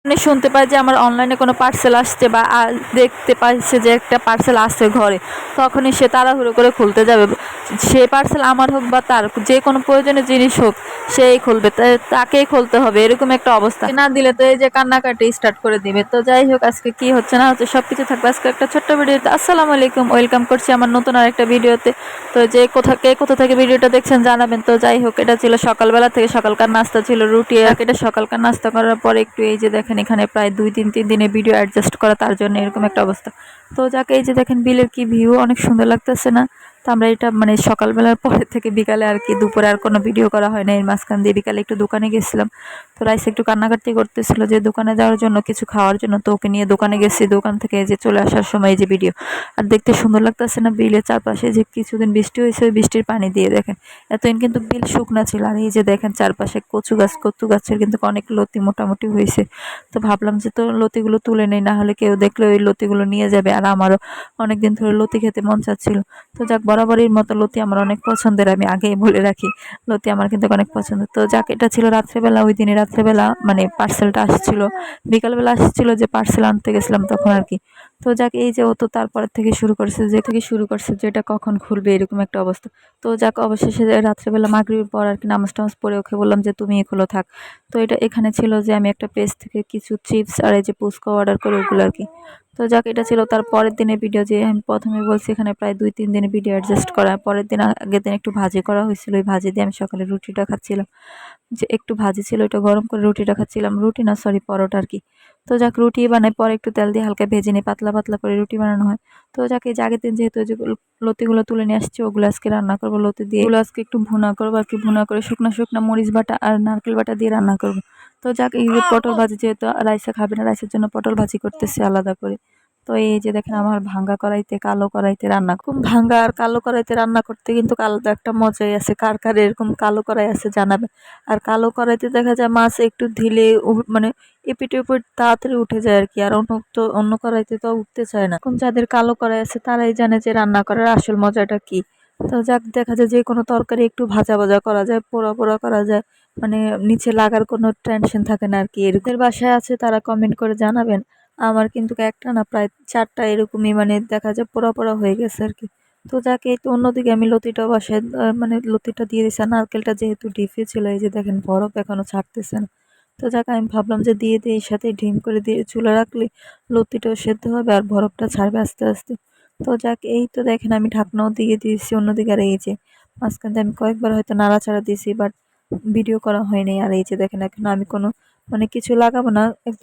শুনতে পাই যে আমার অনলাইনে কোনো পার্সেল আসছে বা দেখতে পাইছে যে একটা পার্সেল আসছে ঘরে, তখনই সে তাড়াহুড়ো করে খুলতে যাবে। সে পার্সেল আমার হোক বা তার, যে কোনো প্রয়োজনীয় জিনিস হোক সেই খুলবে, তাকেই খুলতে হবে, এরকম একটা অবস্থা। না দিলে তো এই যে কান্নাকাটি স্টার্ট করে দিবে। তো যাই হোক, আজকে কি হচ্ছে না হচ্ছে সবকিছু থাকবে আজকে একটা ছোট্ট ভিডিওতে। আসসালামু আলাইকুম, ওয়েলকাম করছি আমার নতুন আর একটা ভিডিওতে। তো যে কোথা থেকে ভিডিওটা দেখছেন জানাবেন। তো যাই হোক, এটা ছিল সকালবেলা থেকে, সকালকার নাস্তা ছিল রুটি। এটা সকালকার নাস্তা করার পরে একটু এই যে দেখেন এখানে প্রায় 2-3 দিনে ভিডিও অ্যাডজাস্ট করা, তার জন্য এরকম একটা অবস্থা। তো যাকে এই যে দেখেন বিলের কি ভিউ, অনেক সুন্দর লাগতেছে না? তো আমরা এটা মানে সকালবেলার পরে থেকে বিকালে আর কি, দুপুরে আর কোনো ভিডিও করা হয় না। এর মাঝখান দিয়ে বিকালে একটু দোকানে গেছিলাম। তো রাইস একটু কান্নাকাটি করতেছিল যে দোকানে যাওয়ার জন্য, কিছু খাওয়ার জন্য। তো ওকে নিয়ে দোকানে গেছি, দোকান থেকে যে চলে আসার সময় এই যে ভিডিও। আর দেখতে সুন্দর লাগতেছে না বিলের চারপাশে? যে কিছুদিন বৃষ্টি হয়েছে, ওই বৃষ্টির পানি দিয়ে দেখেন এতদিন কিন্তু বিল শুকনা ছিল। আর এই যে দেখেন চারপাশে কচু গাছের কিন্তু অনেক লতি মোটামুটি হয়েছে। তো ভাবলাম যে তো লতিগুলো তুলে নেই, না হলে কেউ দেখলে ওই লতিগুলো নিয়ে যাবে। আর আমারও অনেকদিন ধরে লতি খেতে মন চাচ্ছিল। তো যাক, বরাবরের মতো লতি আমার অনেক পছন্দের, আমি আগেই বলে রাখি। লতি আমার কিন্তু অনেক পছন্দ। তো যাক, এটা ছিল রাত্রেবেলা, ওই দিনে রাত্রেবেলা মানে পার্সেলটা আসছিল, বিকালবেলা আসছিল যে পার্সেল আনতে গেছিলাম তখন আর কি। তো যাক, এই যে ও তো তারপর থেকে শুরু করছে যে এটা কখন খুলবে, এরকম একটা অবস্থা। তো যাক, অবশেষে রাত্রেবেলা মাগরিবের পর আর কি নামাজ টামাজ পড়ে ওকে বললাম যে তুমি এগুলো থাক। তো এটা এখানে ছিল যে আমি একটা পেজ থেকে কিছু চিপস আর এই যে পুস্কা অর্ডার করে ওগুলো আর কি। তো যাক, এটা ছিল তার পরের দিনের ভিডিও। যে আমি প্রথমে বলছি এখানে প্রায় 2-3 দিনের ভিডিও অ্যাডজাস্ট করা। পরের দিন আগের দিন একটু ভাজি করা হয়েছিল, ওই ভাজি দিয়ে আমি সকালে রুটিটা খাচ্ছিলাম। যে একটু ভাজি ছিল, ওইটা গরম করে রুটিটা খাচ্ছিলাম। রুটি না, সরি, পরোটা আর কি। তো যাক, রুটি বানাই পরে একটু তেল দিয়ে হালকা ভেজে নিই, পাতলা পাতলা করে রুটি বানানো হয়। তো যাক, এই যে আগের দিন যেহেতু যে লতিগুলো তুলে নিয়ে আসছি, ওগুলো আজকে রান্না করবো। লতি দিয়ে ওগুলো আজকে একটু ভুনা করবো আর কি। ভুনা করে শুকনো শুকনো মরিচ বাটা আর নারকেল বাটা দিয়ে রান্না করবো। তো যাক, এই যে পটল ভাজি, যেহেতু রাইসা খাবে না, রাইসের জন্য পটল ভাজি করতেছি আলাদা করে। তো এই যে দেখেন আমার ভাঙ্গা কড়াইতে কালো কড়াইতে রান্না, খুব ভাঙ্গা আর কালো কড়াইতে রান্না করতে কিন্তু আলাদা একটা মজাই আছে। কার কার এরকম কালো কড়াই আছে জানাবে। আর কালো কড়াইতে দেখা যায় মাছ একটু ঢিলে মানে এপিট ওপিট তাড়াতাড়ি উঠে যায় আর কি। আর অন্য কড়াইতে তো উঠতে চায় না। কোন যাদের কালো কড়াই আছে তারাই জানে যে রান্না করার আসল মজাটা কি। তো যাক, দেখা যায় যে কোনো তরকারি একটু ভাজা ভাজা করা যায়, পোড়া পোড়া করা যায়, মানে নিচে লাগার কোনো টেনশন থাকে না আর কি। এরকম বাসায় আছে তারা কমেন্ট করে জানাবেন। আমার কিন্তু একটা না প্রায় 4টা এরকমই মানে দেখা যায় পোড়া পোড়া হয়ে গেছে আর কি। তো যাকে, এই তো অন্যদিকে আমি লতিটা বসায় মানে লতিটা দিয়ে দিছি। আর নারকেলটা যেহেতু ডিপে ছিল, এই যে দেখেন বরফ এখনো ছাড়তেছে না। তো যাক, আমি ভাবলাম যে দিয়ে দিয়ে এর সাথে ডিম করে দিয়ে চুলা রাখলে লতিটাও সেদ্ধ হবে আর বরফটা ছাড়বে আস্তে আস্তে। তো যাক, এই তো দেখেন আমি ঢাকনাও দিয়ে দিয়েছি অন্যদিকে। আর এই যে মাঝখান দিয়ে আমি কয়েকবার হয়তো নাড়াচাড়া দিয়েছি, বাট ভিডিও করা হয়নি। আর এই যে দেখেন এখন আমি কোনো মানে কিছু লাগাবো না।